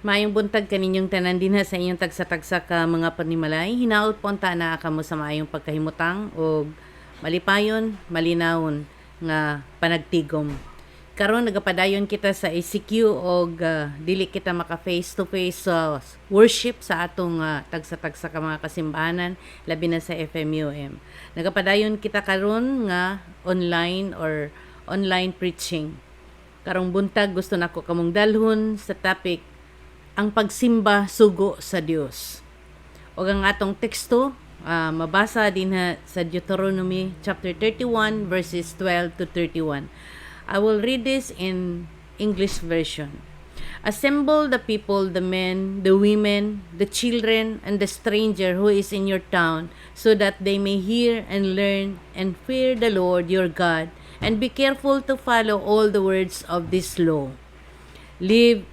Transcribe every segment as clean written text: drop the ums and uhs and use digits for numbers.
Maayong buntag kaninyong tanan dinha sa inyong tagsa-tagsa ka mga panimalay. Hinaot po ang tana kamo sa maayong pagkahimutang o malipayon, malinawon nga panagtigom. Karon nagapadayon kita sa ECQ o dili kita maka face to face worship sa atong tagsa-tagsa ka mga kasimbahanan labi na sa FMUM. Nagapadayon kita karon nga online or online preaching. Karong buntag gusto nako kamong dalhon sa topic ang pagsimba sugo sa Dios. O ang atong teksto, mabasa din sa Deuteronomy chapter 31 verses 12 to 31. I will read this in English version. Assemble the people, the men, the women, the children, and the stranger who is in your town, so that they may hear and learn and fear the Lord your God, and be careful to follow all the words of this law. Live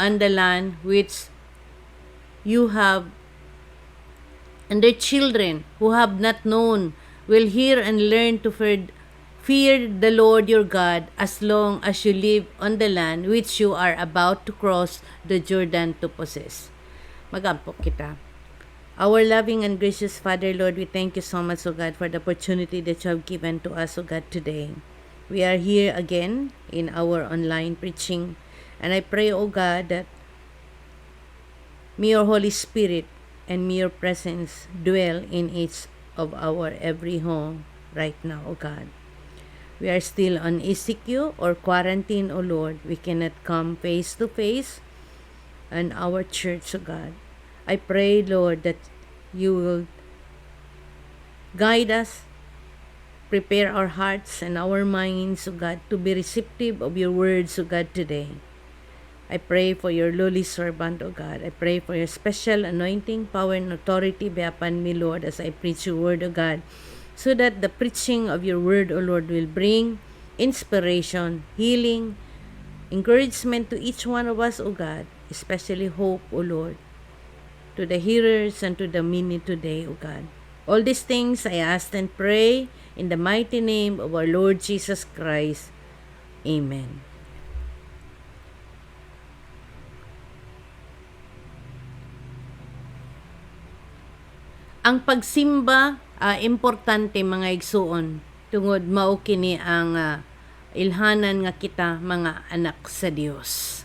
on the land which you have, and their children who have not known will hear and learn to fear the Lord your God as long as you live on the land which you are about to cross the Jordan to possess. Magampok kita. Our loving and gracious Father, Lord, we thank you so much, O God, for the opportunity that you have given to us, O God, today. We are here again in our online preaching. And I pray, O God, that may your Holy Spirit and may your presence dwell in each of our every home right now, O God. We are still on ECQ or quarantine, O Lord. We cannot come face to face in our church, O God. I pray, Lord, that you will guide us, prepare our hearts and our minds, O God, to be receptive of your words, O God, today. I pray for your lowly servant, O God. I pray for your special anointing, power, and authority be upon me, Lord, as I preach your word, O God, so that the preaching of your word, O Lord, will bring inspiration, healing, encouragement to each one of us, O God, especially hope, O Lord, to the hearers and to the many today, O God. All these things I ask and pray in the mighty name of our Lord Jesus Christ. Amen. Ang pagsimba importante mga igsuon tungod mao kini ang ilhanan nga kita mga anak sa Dios.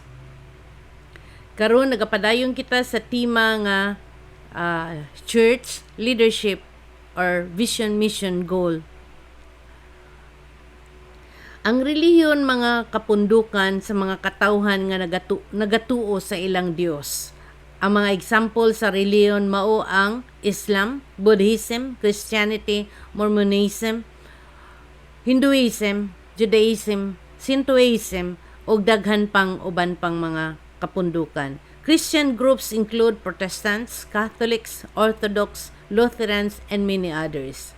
Karon nagapadayon kita sa tema nga church leadership or vision mission goal. Ang relihiyon mga kapundukan sa mga katawhan nga nagatuo sa ilang Dios. Ang mga example sa reliyon mao ang Islam, Buddhism, Christianity, Mormonism, Hinduism, Judaism, Shintoism, ug daghan pang uban pang mga kapundukan. Christian groups include Protestants, Catholics, Orthodox, Lutherans, and many others.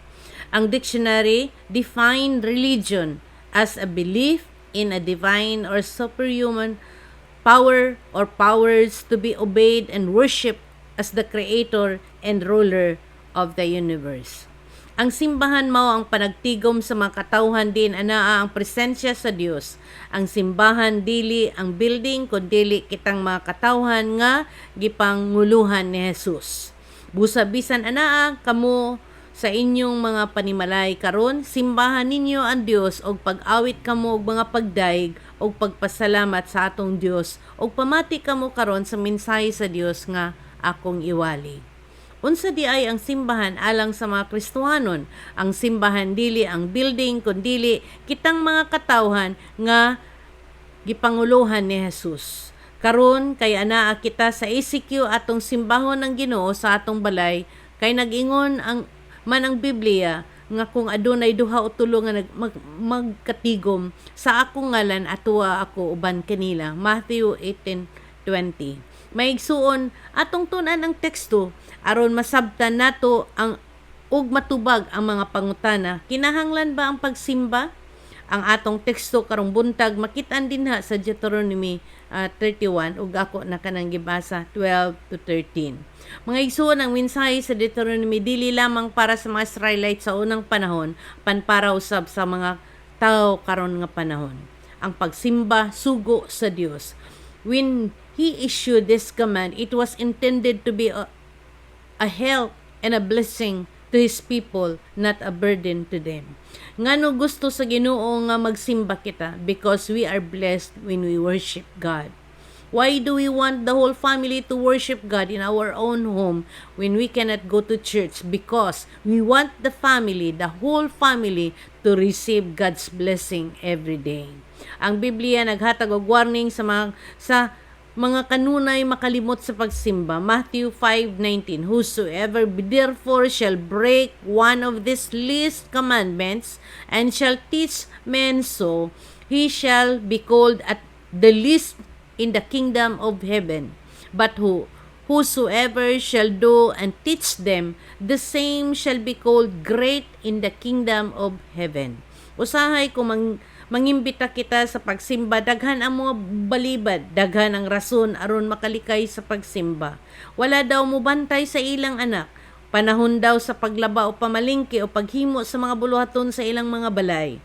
Ang dictionary define religion as a belief in a divine or superhuman power or powers to be obeyed and worshipped as the creator and ruler of the universe. Ang simbahan mao ang panagtigom sa mga katawhan din anaa ang presensya sa Dios. Ang simbahan dili ang building kundi kitang mga katawhan nga gipanguluhan ni Jesus. Busa bisan anaa kamo sa inyong mga panimalay karon, simbahan ninyo ang Dios og pag-awit kamo og mga pagdaig og pagpasalamat sa atong Dios og pamati kamo karon sa mensahe sa Dios nga akong iwali. Unsa di ay ang simbahan alang sa mga Kristohanon? Ang simbahan dili ang building kundi kitang mga katawhan nga gipanguluhan ni Jesus. Karon kay anaa kita sa ECQ atong simbahon ng Ginoo sa atong balay kay nag-ingon ang Biblia nga kung adunay duha o tulo nga magkatigom sa akong ngalan atuwa ako uban kanila. Matthew 18:20. Maigsuon atong tun-an ang teksto aron masabtan nato ang ug matubag ang mga pangutana. Kinahanglan ba ang pagsimba? Ang atong teksto karong buntag makit-an dinha sa Deuteronomy 31 ug ako na kanang gibasa 12 to 13. Mga igsoon, ang mensahe sa Deuteronomy dili lamang para sa mga Israelites sa unang panahon, para usab sa mga tao karon nga panahon. Ang pagsimba sugo sa Dios. when He issued this command, it was intended to be a help and a blessing to His people, not a burden to them. Ngano gusto sa Ginoo nga magsimba kita? Because we are blessed when we worship God. Why do we want the whole family to worship God in our own home when we cannot go to church? Because we want the family, the whole family, to receive God's blessing every day. Ang Biblia naghatag og warning sa mga kanunay makalimot sa pagsimba. Matthew 5:19, whosoever therefore shall break one of these least commandments and shall teach men so, he shall be called at the least in the kingdom of heaven. But whosoever shall do and teach them, the same shall be called great in the kingdom of heaven. Usahay kung mangimbita kita sa pagsimba, daghan ang mga balibad, daghan ang rason aron makalikay sa pagsimba. Wala daw mo bantay sa ilang anak, panahon daw sa paglaba o pamalingki o paghimo sa mga buluhaton sa ilang mga balay.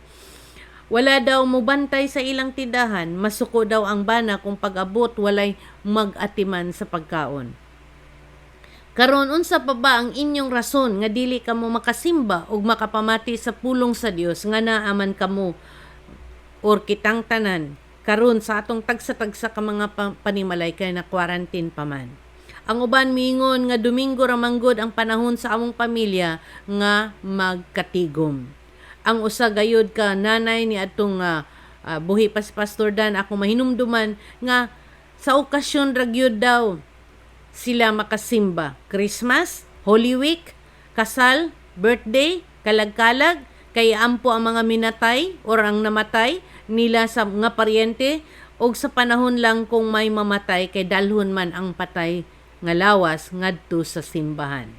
Wala daw mo bantay sa ilang tindahan, masuko daw ang bana kung pag-abot walay mag-atiman sa pagkaon. Karon unsa pa ba ang inyong rason nga dili kamo makasimba ug makapamati sa pulong sa Dios nga naaman kamo or kitang tanan karon sa atong tagsa-tagsa ka mga panimalay kay na quarantine pa man. Ang uban miingon nga Domingo ra manggod ang panahon sa among pamilya nga magkatigom. Ang usa gayud ka nanay ni atong buhi pa si Pastor Dan, ako mahinumduman nga sa okasyon ra gyud daw sila makasimba. Christmas, Holy Week, kasal, birthday, kalag-kalag, kay ampo ang mga minatay or ang namatay nila sa nga paryente, og sa panahon lang kung may mamatay kay dalhon man ang patay nga lawas ngadto sa simbahan.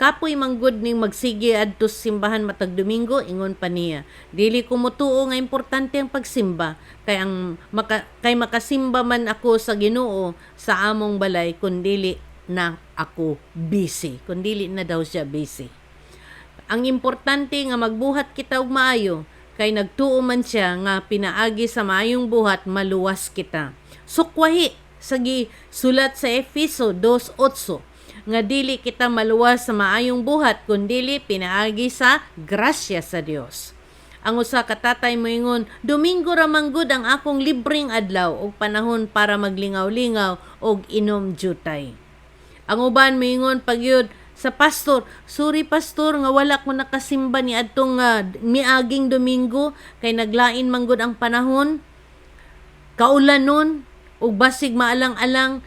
Kapoy manggod ning magsige adto sa simbahan matag Domingo, ingon pa niya, dili ko motuo nga importante ang pagsimba kay makasimba man ako sa Ginoo sa among balay kundili na ako busy. Kundili na daw siya busy. Ang importante nga magbuhat kita og maayo kay nagtuo man siya nga pinaagi sa maayong buhat maluwas kita. Sukwahi sa sulat sa Efeso 2:8 nga dili kita maluwas sa maayong buhat kundili pinaagi sa grasya sa Dios. Ang usa ka tatay moingon, Domingo ra manggod ang akong libreng adlaw og panahon para maglingaw-lingaw og inom jutay. Ang uban moingon pagyud sa pastor, sorry pastor nga wala ko nakasimba ni adtong miaging Domingo kay naglain manggod ang panahon. Kaulanon ug basig maalang-alang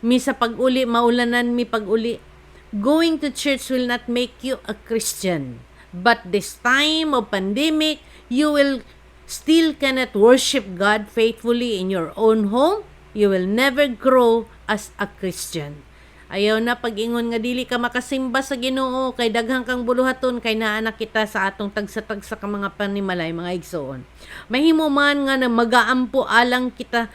mi sa pag-uli, maulanan mi pag-uli. Going to church will not make you a Christian. But this time of pandemic, you will still cannot worship God faithfully in your own home. You will never grow as a Christian. Ayaw na pag-ingon nga dili ka makasimba sa Ginoo kay daghang kang buluhaton kay naanak kita sa atong tagsa-tagsa ka mga panimalay, mga igsoon. Mahimo man nga na magaampo alang kita,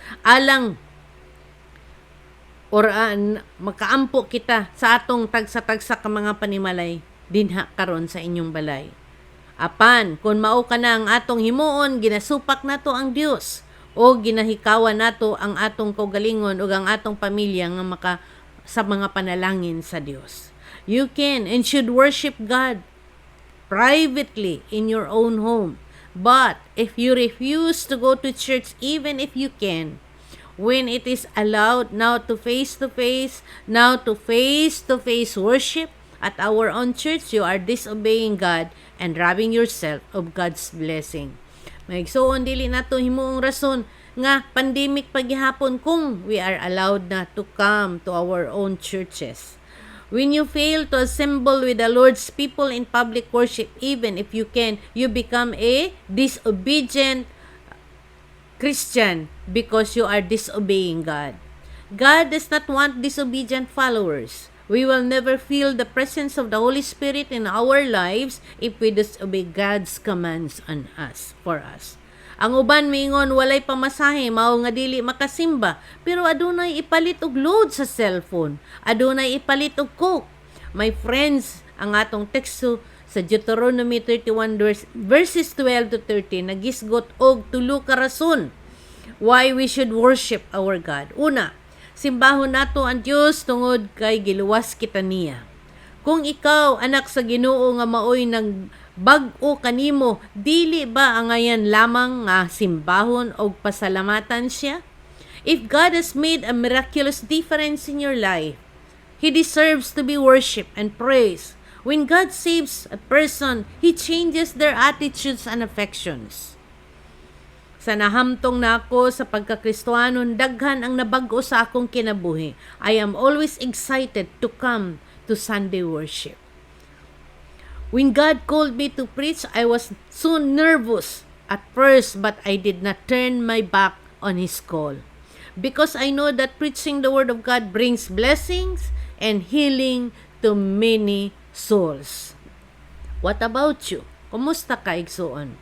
makaampo kita sa atong tagsa-tagsa ka mga panimalay dinha karon sa inyong balay. Apan, kung mao ka na ang atong himuon, ginasupak nato ang Dios o ginahikawan nato ang atong kaugalingon ug ang atong pamilya nga sa mga panalangin sa Dios. You can and should worship God privately in your own home. But if you refuse to go to church, even if you can, when it is allowed now to face-to-face worship at our own church, you are disobeying God and robbing yourself of God's blessing. Maigsoon dili nato himuong rason nga pandemic paghihapon kung we are allowed na to come to our own churches. When you fail to assemble with the Lord's people in public worship, even if you can, you become a disobedient Christian because you are disobeying God. God does not want disobedient followers. We will never feel the presence of the Holy Spirit in our lives if we disobey God's commands on us, for us. Ang uban miingon walay pamasahe mao nga dili makasimba, pero adunay ipalit og load sa cellphone, adunay ipalit og coke. My friends, ang atong teksto sa Deuteronomy 31 verses 12 to 13 nagisgot og tulo ka rason why we should worship our God. Una, simbahon nato ang Dios tungod kay giluwas kita niya. Kung ikaw anak sa Ginoo nga maoy nang bag-o kanimo, dili ba angayan lamang nga simbahon o pasalamatan siya? If God has made a miraculous difference in your life, He deserves to be worshipped and praised. When God saves a person, He changes their attitudes and affections. Sa nahamtong na ako sa pagkakristohanon, daghan ang nabag-o sa akong kinabuhi. I am always excited to come to Sunday worship. When God called me to preach, I was so nervous at first, but I did not turn my back on His call. Because I know that preaching the Word of God brings blessings and healing to many souls. What about you? Kumusta ka, igsoon?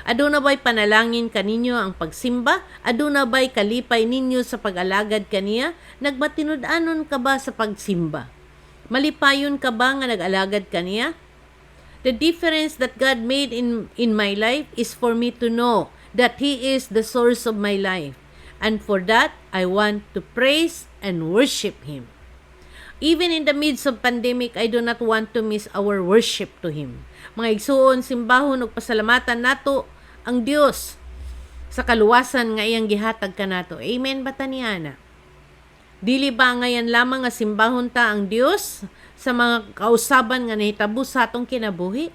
Aduna ba'y panalangin kaninyo ang pagsimba? Aduna ba'y kalipay ninyo sa pag-alagad kaniya? Nagmatinud-anon ka ba sa pagsimba? Malipayon ka ba nga nag-alagad kaniya? The difference that God made in my life is for me to know that He is the source of my life. And for that, I want to praise and worship Him. Even in the midst of pandemic, I do not want to miss our worship to Him. Mga igsuon, simbahon ug pasalamatan nato ang Dios sa kaluwasan nga iyang gihatag kanato. Amen ba taniana? Dili ba ngayon lamang nga simbahon ta ang Dios sa mga kausaban nga nahitabo sa atong kinabuhi?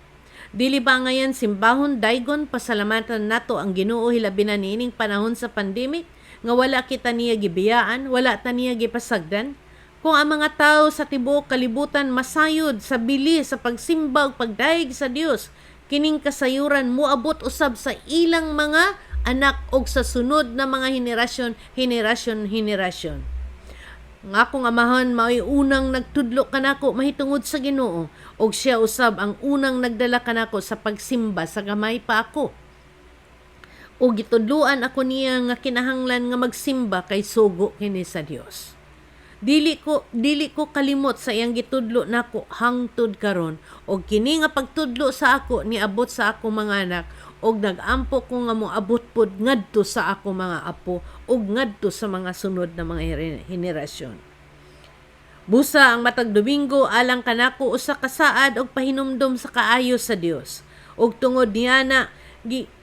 Dili ba ngayon simbahon daygon pasalamatan nato ang Ginoo hilabi na niining panahon sa pandemic nga wala kita niya gibiyaan, wala ta niya gipasagdan? Kung ang mga tao sa tibuok kalibutan masayod sa bili sa pagsimba ug pagdaig sa Dios, kining kasayuran moabot usab sa ilang mga anak og sa sunod na mga henerasyon. Ang akong amahan mao'y unang nagtudlo kanako mahitungod sa Ginoo, og siya usab ang unang nagdala kanako sa pagsimba sa gamay pa ako. O gitudluan ako niya nga kinahanglan nga magsimba kay sugo kini sa Dios. Dili ko kalimot sa iyang gitudlo nako hangtod karon, og kini nga pagtudlo sa ako niabot sa ako mga anak, og nagampo ko nga moabot pod ngadto sa ako mga apo og ngadto sa mga sunod na mga henerasyon. Busa ang matag Domingo alang kanako usa ka saad og pahinumdom sa kaayo sa Dios. Og tungod niya na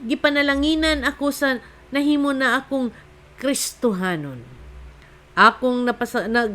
gipanalanginan ako sa nahimo na akong Kristohanon. Akong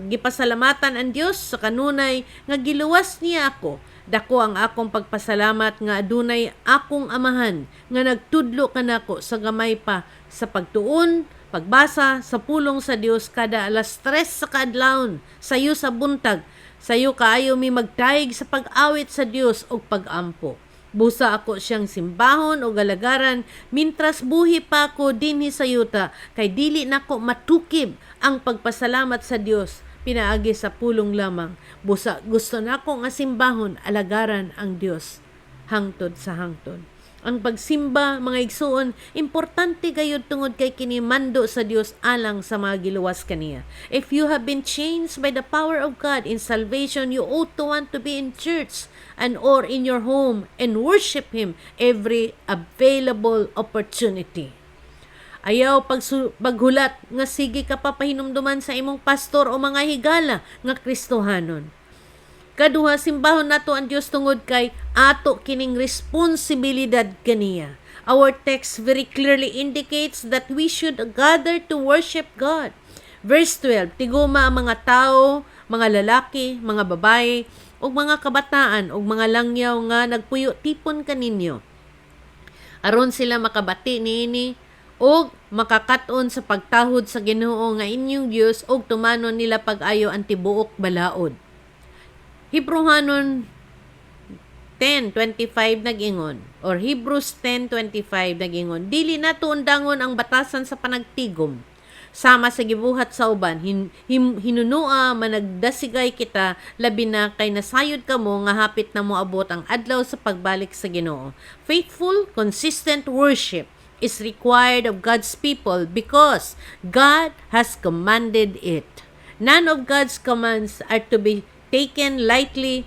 gipasalamatan ang Dios sa kanunay nga giluwas niya ako. Dako ang akong pagpasalamat nga adunay akong amahan nga nagtudlo kanako sa gamay pa sa pagtuon, pagbasa sa pulong sa Dios kada alas 3 sa kaadlawon, sayo sa buntag, sayo kaayo mi magtayig sa pag-awit sa Dios og pag-ampo. Busa ako siyang simbahon o galagaran mintras buhi pa ako dinhi sa yuta kay dili nako matukib ang pagpasalamat sa Dios pinaagi sa pulong lamang. Busa gusto nako nga simbahon alagaran ang Dios hangtod sa hangtod. Ang pagsimba, mga igsuon, importante gayud tungod kay kini mando sa Dios alang sa mga giluwas kaniya. If you have been changed by the power of God in salvation, you ought to want to be in church and or in your home and worship Him every available opportunity. Ayaw paghulat nga sige ka papahinumduman sa imong pastor o mga higala nga Kristohanon. Kaduha, simbahon nato ang Dios tungod kay ato kining responsibilidad kaniya. Our text very clearly indicates that we should gather to worship God. Verse 12, tiguma ang mga tao, mga lalaki, mga babae, o mga kabataan, o mga langyaw nga nagpuyo tipon kaninyo. Aron sila makabati niini, o makakaton sa pagtahod sa Ginoo nga inyong Dios, o tumanon nila pag-ayo ang tibuok balaod. Hebrehanon 10:25 nagingon, or Hebrews 10:25 nagingon, dili nato undangon ang batasan sa panagtigom. Sama sa gibuhat sa uban, hinunua managdasigay kita, labi na kay nasayod kamo nga hapit na moabot ang adlaw sa pagbalik sa Ginoo. Faithful, consistent worship is required of God's people because God has commanded it. None of God's commands are to be taken lightly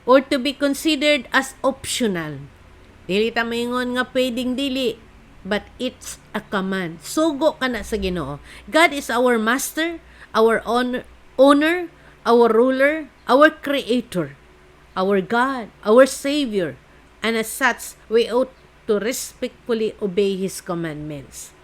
or to be considered as optional. Dili ta maingon nga pwedeng dili. but it's a command. Sugo ka na sa Ginoo. God is our master, our owner, our ruler, our creator, our God, our Savior, and as such, we ought to respectfully obey His commandments.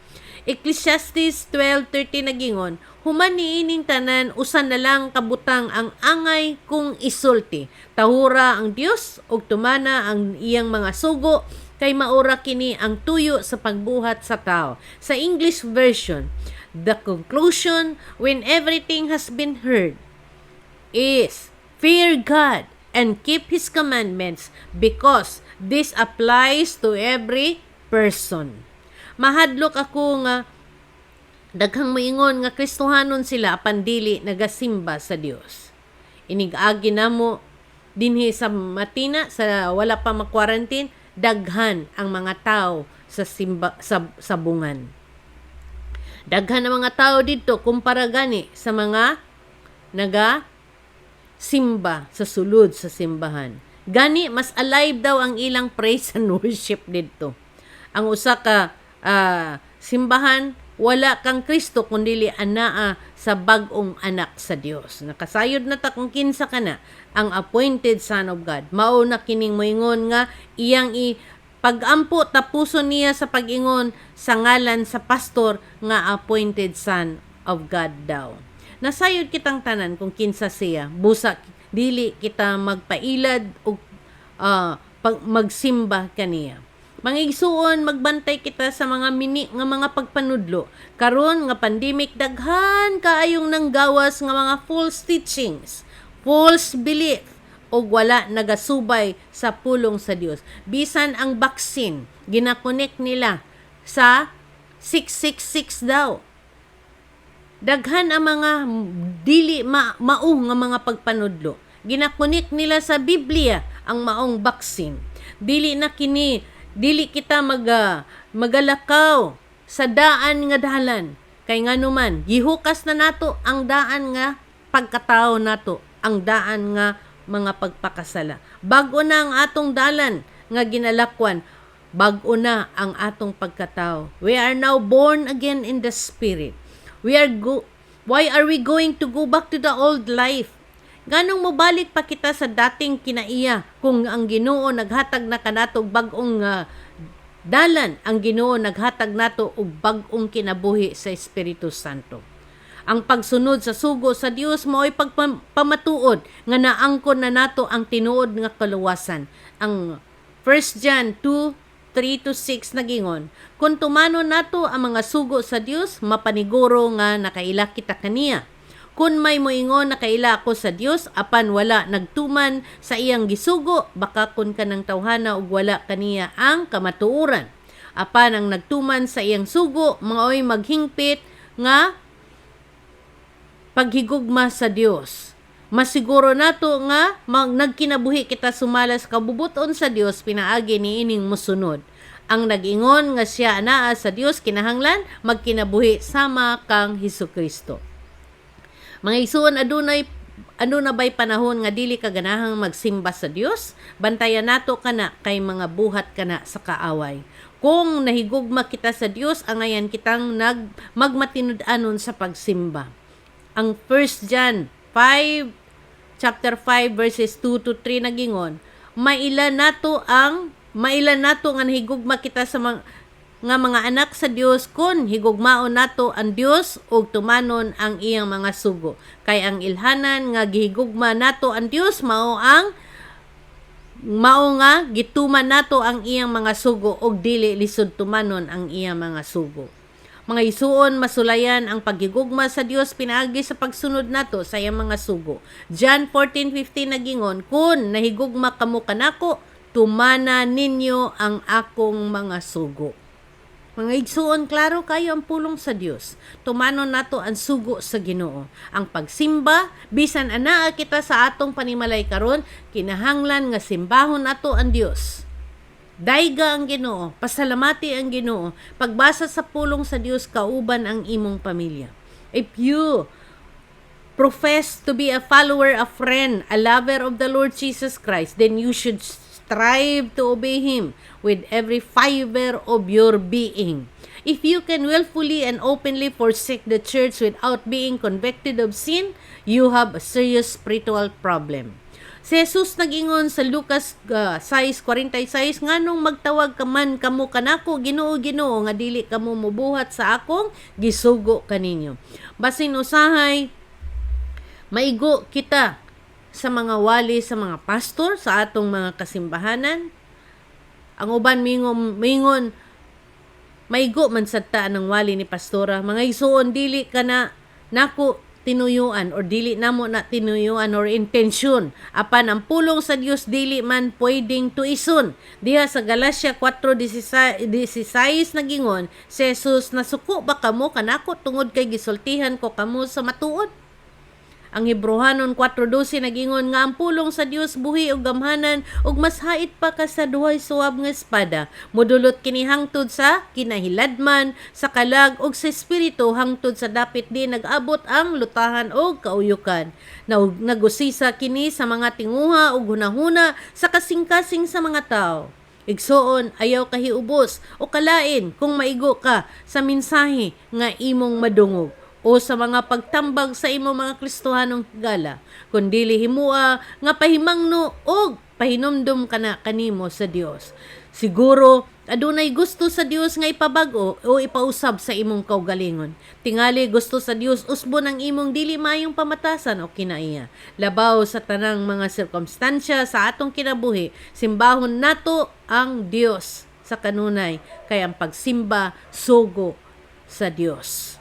Ecclesiastes 12:13 nagingon, human niining tanan usan na lang kabutang ang angay kung isulti. Tahura ang Dios ug tumana ang iyang mga sugo kay maura kini ang tuyo sa pagbuhat sa tao. Sa English version, the conclusion when everything has been heard is fear God and keep His commandments because this applies to every person. Mahadlok ako nga daghang moingon nga Kristohanon sila apan dili nagasimba sa Dios. Inig-agi namo dinhi sa Matina sa wala pa ma-quarantine, daghan ang mga tao sa sabungan. Daghan ang mga tao dito kumpara gani sa mga naga simba sa sulod sa simbahan. Gani mas alive daw ang ilang praise and worship dito. Ang usa ka simbahan, wala kang Kristo kundili anaa sa bag-ong anak sa Dios. Nakasayod na ta kung kinsa ka na ang appointed son of God. Mao na kining moingon nga iyang pag-ampo tapuson niya sa pag-ingon sa ngalan sa pastor nga appointed son of God daw. Nasayod kitang tanan kung kinsa siya. Busa dili kita magpailad o magsimba kaniya. Mga igsuon, magbantay kita sa mga mini nga mga pagpanudlo. Karon nga pandemic, daghan kaayong nanggawas nga mga false teachings, false belief, o wala nagasubay sa pulong sa Dios. Bisan ang vaccine, ginakonek nila sa 666 daw. Daghan ang mga dili mao nga mga pagpanudlo. Ginakonek nila sa Biblia ang maong vaccine. Dili kita magalakaw sa daan nga dalan. Kay nga naman, gihukas na nato ang daan nga pagkatao nato, ang daan nga mga pagpakasala. Bag-o na ang atong dalan nga ginalakwan, bag-o na ang atong pagkatao. We are now born again in the Spirit. Why are we going to go back to the old life? Ganong mobalik pa kita sa dating kinaiya kung ang Ginoo naghatag na kanato og bag-ong dalan, ang Ginoo naghatag nato og bag-ong kinabuhi sa Espiritu Santo. Ang pagsunod sa sugo sa Dios mao'y pagpamatuod nga naangkon na nato ang tinuod nga kaluwasan. Ang 1 John 2:3-6 nagingon, kung tumano nato ang mga sugo sa Dios, mapaniguro nga nakaila kita kaniya. Kung may moingon na kaila ako sa Dios, apan wala nagtuman sa iyang gisugo, baka kun ka ng tawhana ug wala kaniya ang kamatuoran. Apan ang nagtuman sa iyang sugo, mao'y maghingpit nga paghigugma sa Dios. Masiguro nato nga nagkinabuhi kita sumalas kabubuton sa Dios pinaagi ni ining mosunod. Ang nag-ingon nga siya anaa sa Dios kinahanglan magkinabuhi sama kang Hesukristo. Mga igsoon, aduna ba'y panahon nga dili ka ganahang magsimba sa Dios? Bantayan nato kana kay mga buhat kana sa kaaway. Kung nahigugma kita sa Dios, angayan kitang magmatinud-anon sa pagsimba. Ang 1 John 5 chapter 5 verses 2-3 nagingon, mailan nato nga nahigugma kita sa mga anak sa Dios kun higugmaon nato ang Dios ug tumanon ang iyang mga sugo. Kay ang ilhanan nga gihigugma nato ang Dios mao nga gituman nato ang iyang mga sugo ug dili lisod tumanon ang iyang mga sugo. Mga isuon, masulayan ang paghigugma sa Dios pinaagi sa pagsunod nato sa iyang mga sugo. John 14:15 nagingon, kun nahigugma kamo kanako, tumana ninyo ang akong mga sugo. Mga igsuon, klaro kayo ang pulong sa Dios. Tumanon nato ang sugo sa Ginoo. Ang pagsimba, bisan anaa kita sa atong panimalay karon, kinahanglan nga simbahon nato ang Dios. Dayga ang Ginoo, pasalamati ang Ginoo, pagbasa sa pulong sa Dios kauban ang imong pamilya. If you profess to be a follower, a friend, a lover of the Lord Jesus Christ, then you should strive to obey Him with every fiber of your being. If you can willfully and openly forsake the church without being convicted of sin, you have a serious spiritual problem. Si Jesus nag-ingon sa Lucas 6:46, nganong magtawag ka man kamo kanako Ginoo Ginoo nga dili kamo mobuhat sa akong gisugo kaninyo. Basin usahay maigo kita sa mga wali, sa mga pastor, sa atong mga kasimbahanan. Ang uban mingon maigo man sadta ng wali ni pastora, mga isuon dili ka na nako tinuyuan or dili namo na tinuyuan or intensyon apan ang pulong sa Dios dili man pwedeng tuison. Diha sa Galacia 4:16 nagingon si Jesus, nasuko ba kamo kanako tungod kay gisultihan ko kamo sa matuod? Ang Hebrehanon 4:12 nagingon nga ang pulong sa Dios buhi ug gamhanan ug mas hait pa ka sa duhay suwab nga espada, modulot kini hangtod sa kinahiladman, sa kalag ug sa espiritu hangtod sa dapit di nag-abot ang lutahan ug kauyukan. Nagusisa kini sa mga tinguha ug hunahuna sa kasing-kasing sa mga tawo. Igsoon, ayaw kahiubos o kalain kung maigo ka sa mensahe nga imong madungog o sa mga pagtambag sa imo mga Kristohanong higala, kundili himua nga pahimangno og pahinomdom kana kanimo sa Dios. Siguro adunay gusto sa Dios nga ipabag-o o ipausab sa imong kaugalingon. Tingali gusto sa Dios usbon ang imong dili maayong pamatasan o kinaiya. Labaw sa tanang mga sirkumstansya sa atong kinabuhi, simbahon nato ang Dios sa kanunay kay ang pagsimba sugo sa Dios.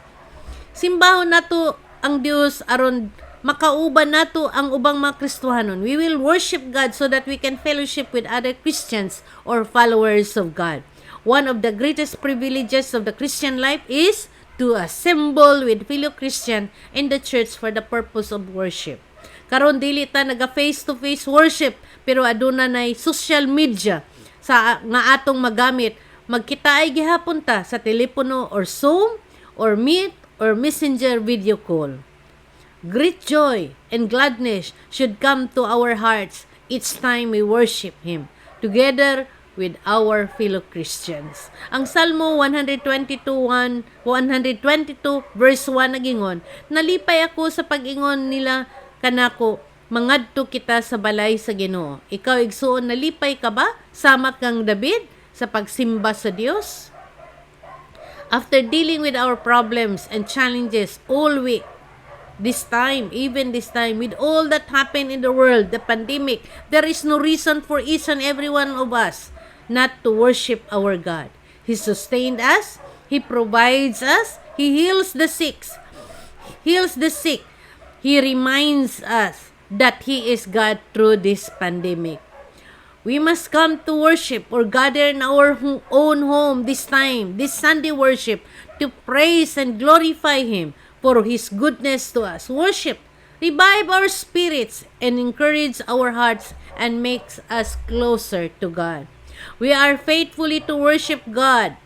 Simbahon nato ang Dios aron makauban nato ang ubang mga Kristohanon. We will worship God so that we can fellowship with other Christians or followers of God. One of the greatest privileges of the Christian life is to assemble with fellow Christian in the church for the purpose of worship. Karon dili ta naga face-to-face worship, pero aduna nay social media sa nga atong magamit. Magkita ay gihapon ta sa telepono or Zoom or Meet or Messenger video call. Great joy and gladness should come to our hearts each time we worship Him together with our fellow Christians. Ang Salmo 122 verse 1 nagingon, nalipay ako sa pag-ingon nila kanako, mangadto kita sa balay sa Ginoo. Ikaw igsuon, nalipay ka ba sama kang David sa pagsimba sa Dios? After dealing with our problems and challenges all week, even this time, with all that happened in the world, the pandemic, there is no reason for each and every one of us not to worship our God. He sustained us, He provides us, He heals the sick. He reminds us that He is God through this pandemic. We must come to worship or gather in our own home this Sunday worship, to praise and glorify Him for His goodness to us. Worship, revive our spirits and encourage our hearts and makes us closer to God. We are faithfully to worship God,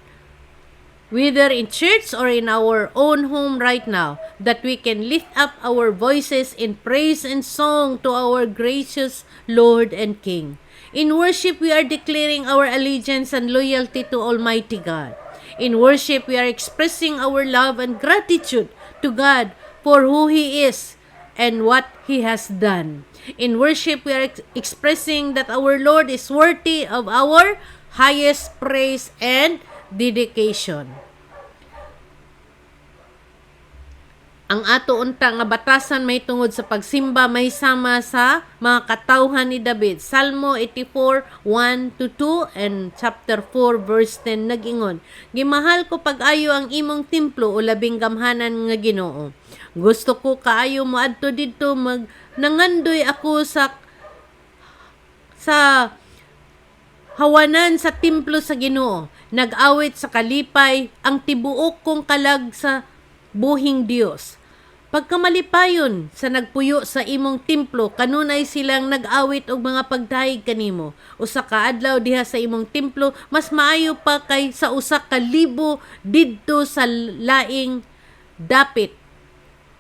whether in church or in our own home right now, that we can lift up our voices in praise and song to our gracious Lord and King. In worship, we are declaring our allegiance and loyalty to Almighty God. In worship, we are expressing our love and gratitude to God for who He is and what He has done. In worship, we are expressing that our Lord is worthy of our highest praise and dedication. Ang ato unta nga batasan may tungod sa pagsimba may sama sa mga katawhan ni David. Salmo 84:1-2 and chapter 4 verse 10 nagingon, gimahal ko pag-ayo ang imong templo o labing gamhanan nga Ginoo. Gusto ko kaayo moadto didto, nangandoy ako sa hawanan sa templo sa Ginoo. Nag-awit sa kalipay ang tibuok kong kalag sa buhing Dios. Pagkamalipayon sa nagpuyo sa imong templo, kanunay silang nag-awit og mga pagdayeg kanimo. Usa ka adlaw diha sa imong templo, mas maayo pa kay sa usa ka libo didto sa laing dapit.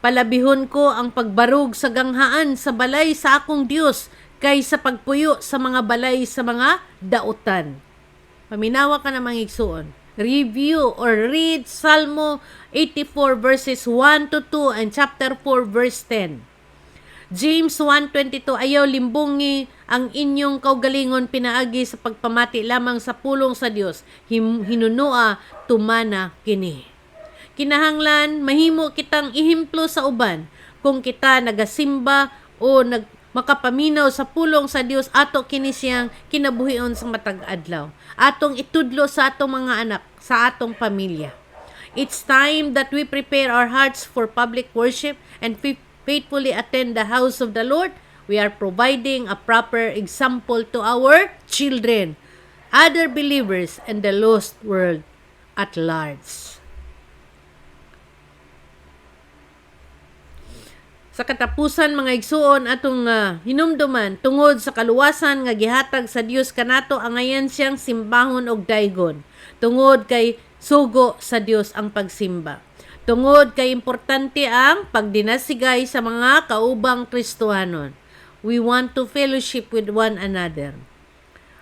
Palabihon ko ang pagbarog sa ganghaan sa balay sa akong Dios, kaysa pagpuyo sa mga balay sa mga dautan. Paminawa ka na mga igsuon. Review or read Salmo 84 verses 1 to 2 and chapter 4 verse 10. James 1:22, ayaw limbungi ang inyong kaugalingon pinaagi sa pagpamati lamang sa pulong sa Dios. Hinunua tumana kini. Kinahanglan mahimo kitang ihimplo sa uban kung kita nagasimba o makapaminaw sa pulong sa Dios ato kini siyang kinabuhion sa matag adlaw. Atong itudlo sa atong mga anak, sa atong pamilya. It's time that we prepare our hearts for public worship and faithfully attend the house of the Lord. We are providing a proper example to our children, other believers, and the lost world at large. Sa katapusan mga igsuon atong hinumduman tungod sa kaluwasan nga gihatag sa Dios kanato angayan siyang simbahon og daygon. Tungod kay sugo sa Dios ang pagsimba. Tungod kay importante ang pagdinasigay sa mga kaubang Kristohanon. We want to fellowship with one another.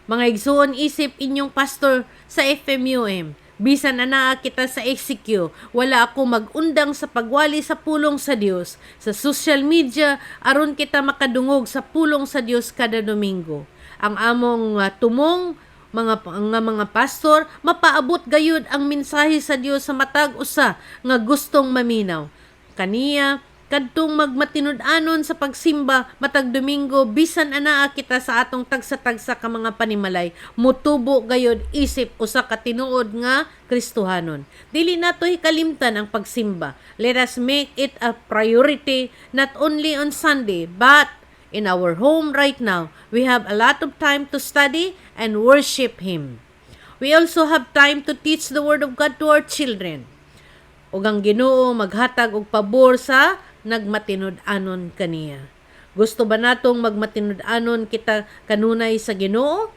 Mga igsuon isip inyong pastor sa FMUM. Bisan ana kita sa execute, wala ako mag-undang sa pagwali sa pulong sa Dios sa social media aron kita makadungog sa pulong sa Dios kada Domingo. Ang among tumong mga pastor mapaabot gayud ang mensahe sa Dios sa matag usa nga gustong maminaw. Kaniya kadtong magmatinud-anon sa pagsimba matag Domingo bisan anaa kita sa atong tagsa-tagsa ka mga panimalay mutubo gayud isip usa ka tinuod nga Kristohanon. Dili nato hikalimtan ang pagsimba. Let us make it a priority not only on Sunday but in our home right now. We have a lot of time to study and worship Him. We also have time to teach the Word of God to our children. Ug ang Ginoo maghatag og pabor sa nagmatinud-anon kaniya. Gusto ba natong magmatinud-anon kita kanunay sa Ginoo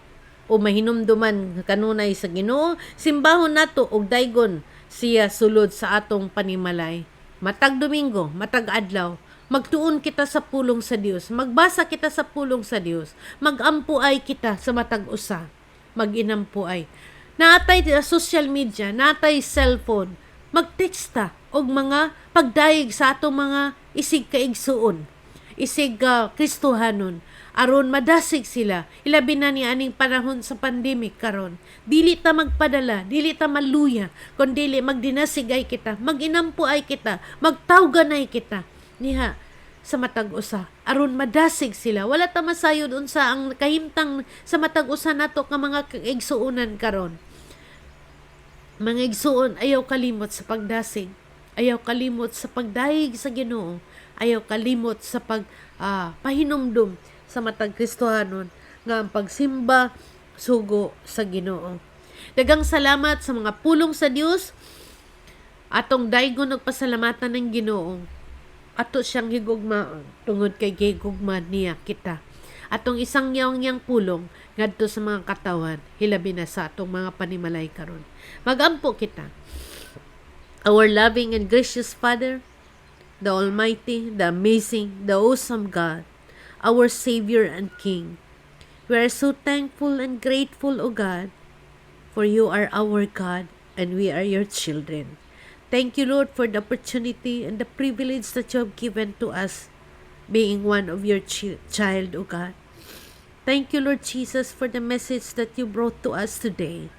o mahinumduman kanunay sa Ginoo? Simbahon nato og daygon siya sulod sa atong panimalay. Matag Domingo, matag adlaw, magtuon kita sa pulong sa Dios. Magbasa kita sa pulong sa Dios. Magampuay kita sa matag usa. Maginampuay. Natay social media, natay cellphone. Magteksta og mga pagdaig sa atong mga isig kaigsuon, isig Kristohanon, aron madasig sila. Ilabi na ni aning panahon sa pandemic karon. Dili ta magpadala, dili ta maluya, kundi magdinasigay kita, maginampuay kita, magtawganay kita. Niha sa matag usa aron madasig sila. Wala ta masayod unsa ang kahimtang sa matag usa nato nga mga kaigsuonan karon. Mga igsuon, ayaw kalimot sa pagdasig. Ayaw kalimot sa pagdaig sa Ginoo. Ayaw kalimot sa pahinumdum sa matag Kristohanon nga ang pagsimba sugo sa Ginoo. Daghang salamat sa mga pulong sa Dios. Atong daygon og pasalamatan ng Ginoo. Ato siyang higugmaon tungod kay gigugma niya kita. Atong isang yang pulong ngadto sa mga katawan, hilabi na sa atong mga panimalay karon. Magampo kita. Our loving and gracious Father, the Almighty, the amazing, the awesome God, our Savior and King. We are so thankful and grateful, O God, for you are our God and we are your children. Thank you, Lord, for the opportunity and the privilege that you have given to us being one of your child, O God. Thank you, Lord Jesus, for the message that you brought to us today.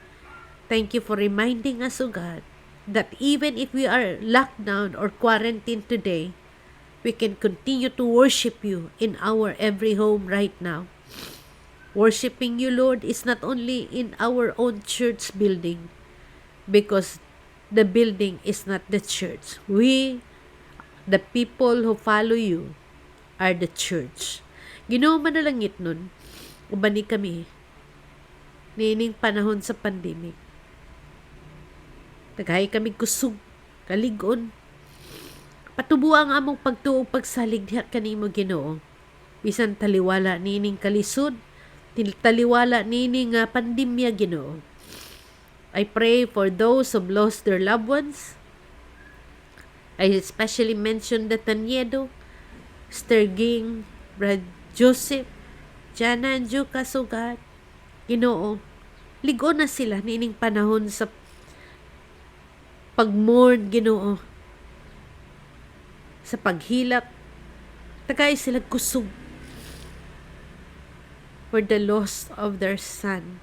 Thank you for reminding us, O God, that even if we are locked down or quarantined today, we can continue to worship you in our every home right now. Worshiping you, Lord, is not only in our own church building, because the building is not the church. We, the people who follow you, are the church. Ginoo manalangit nun, ubani kami, nining panahon sa pandemic. Naghay kami kusog, kaligon. Patubuan ang among pagtuo pagsalig diha kanimo Ginoo. Bisan taliwala nining kalisod, taliwala nining pandemya Ginoo. I pray for those who lost their loved ones. I especially mention the Tanyedo, Sterging, Brad Joseph, Jana and Jukas, O God. Ginoo, ligo na sila nining panahon sa pagmourn, Ginoo, sa paghilak. Tagay sila kusog for the loss of their son.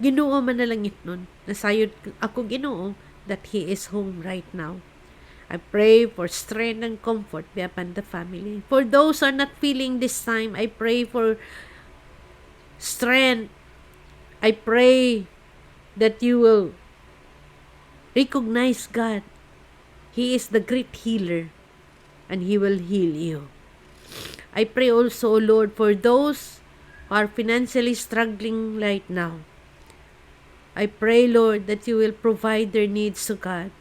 Ginoo, manalangit nun. Nasayod ako, Ginoo, that he is home right now. I pray for strength and comfort be upon the family. For those who are not feeling this time, I pray for strength. I pray that you will recognize God. He is the great healer, and He will heal you. I pray also, O Lord, for those who are financially struggling right now. I pray, Lord, that you will provide their needs, O God,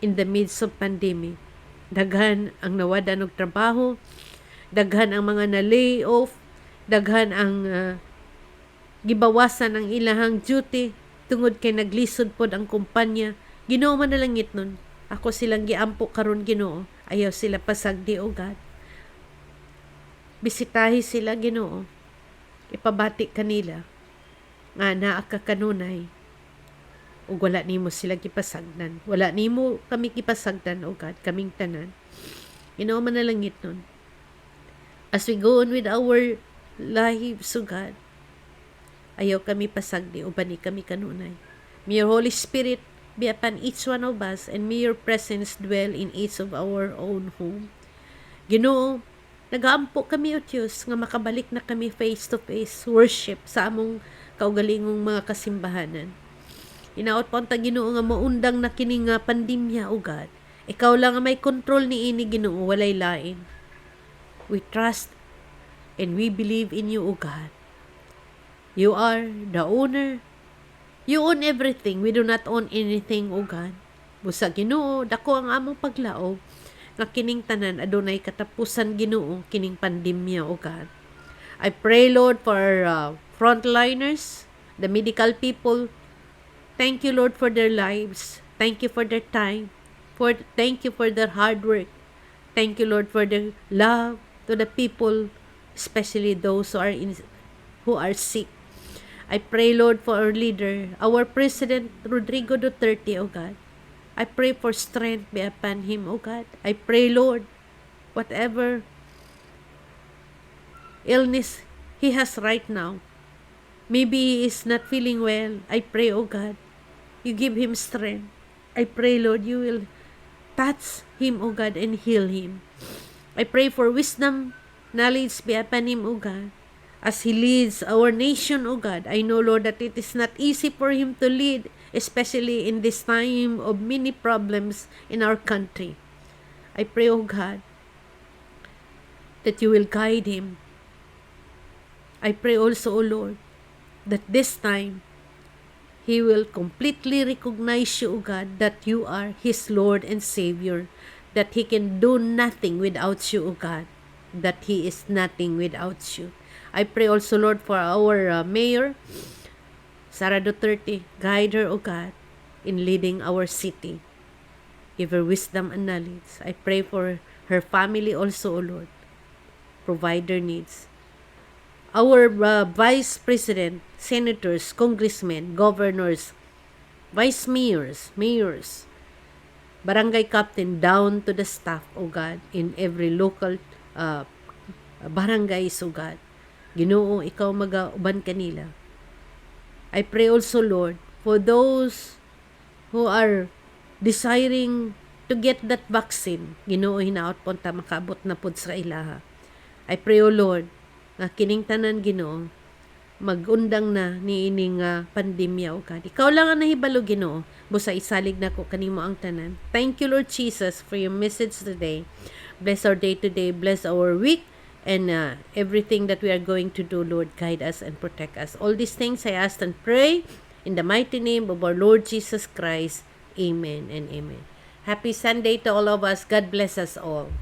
in the midst of pandemic. Daghan ang nawadan og trabaho, daghan ang mga na-lay off, daghan ang gibawasan ang ilahang duty tungod kay naglisod pod ang kumpanya. Ginoo, manalangit nun. Ako silang giampo karon, Ginoo. Ayaw sila pasagdi, O God. Bisitahi sila, Ginoo. Ipabati kanila nga naa ka kanunay. O wala nimo sila gipasagdan. Wala nimo kami gipasagdan, O God, kaming tanan. Ginoo, manalangit nun. As we go on with our lives, O God, ayaw kami pasagdi, o bani kami kanunay. May your Holy Spirit be upon each one of us, and may your presence dwell in each of our own home. Ginoo, nagaampo kami, O Diyos, nga makabalik na kami face to face worship sa among kaugalingong mga kasimbahanan. Inaot po ang Ginoo nga maundang na kining pandemya, O God. Ikaw lang ang may control ni ini, Ginoo, walay lain. We trust and we believe in you, O God. You are the owner. You own everything. We do not own anything, O God. Busa, Ginoo, dako ang among paglaog nga kining tanan adunay katapusan, Ginoo, kining pandemya, O God. I pray, Lord, for our frontliners, the medical people. Thank you, Lord, for their lives. Thank you for their time. Thank you for their hard work. Thank you, Lord, for their love to the people, especially those who are sick. I pray, Lord, for our leader, our President Rodrigo Duterte, O God. I pray for strength be upon him, O God. I pray, Lord, whatever illness he has right now, maybe he is not feeling well. I pray, O God, you give him strength. I pray, Lord, you will touch him, O God, and heal him. I pray for wisdom, knowledge be upon him, O God, as he leads our nation, O God. I know, Lord, that it is not easy for him to lead, especially in this time of many problems in our country. I pray, O God, that you will guide him. I pray also, O Lord, that this time he will completely recognize you, O God, that you are his Lord and Savior, that he can do nothing without you, O God, that he is nothing without you. I pray also, Lord, for our Mayor, Sara Duterte. Guide her, O God, in leading our city. Give her wisdom and knowledge. I pray for her family also, O Lord. Provide their needs. Our Vice President, Senators, Congressmen, Governors, Vice Mayors, Barangay Captain, down to the staff, O God, in every local barangays, O God. Ginoo, ikaw mag-uban kanila. I pray also, Lord, for those who are desiring to get that vaccine. Ginoo, hinaot po ta makaabot na pod sa ilaha. I pray, O Lord, nga kining tanan, Ginoo, magundang na ni ining pandemya, O God. Ikaw lang ang nahibalo, Ginoo. Busa isalig na ko kanimo ang tanan. Thank you, Lord Jesus, for your message today. Bless our day today. Bless our week. And everything that we are going to do, Lord, guide us and protect us. All these things I ask and pray in the mighty name of our Lord Jesus Christ. Amen and amen. Happy Sunday to all of us. God bless us all.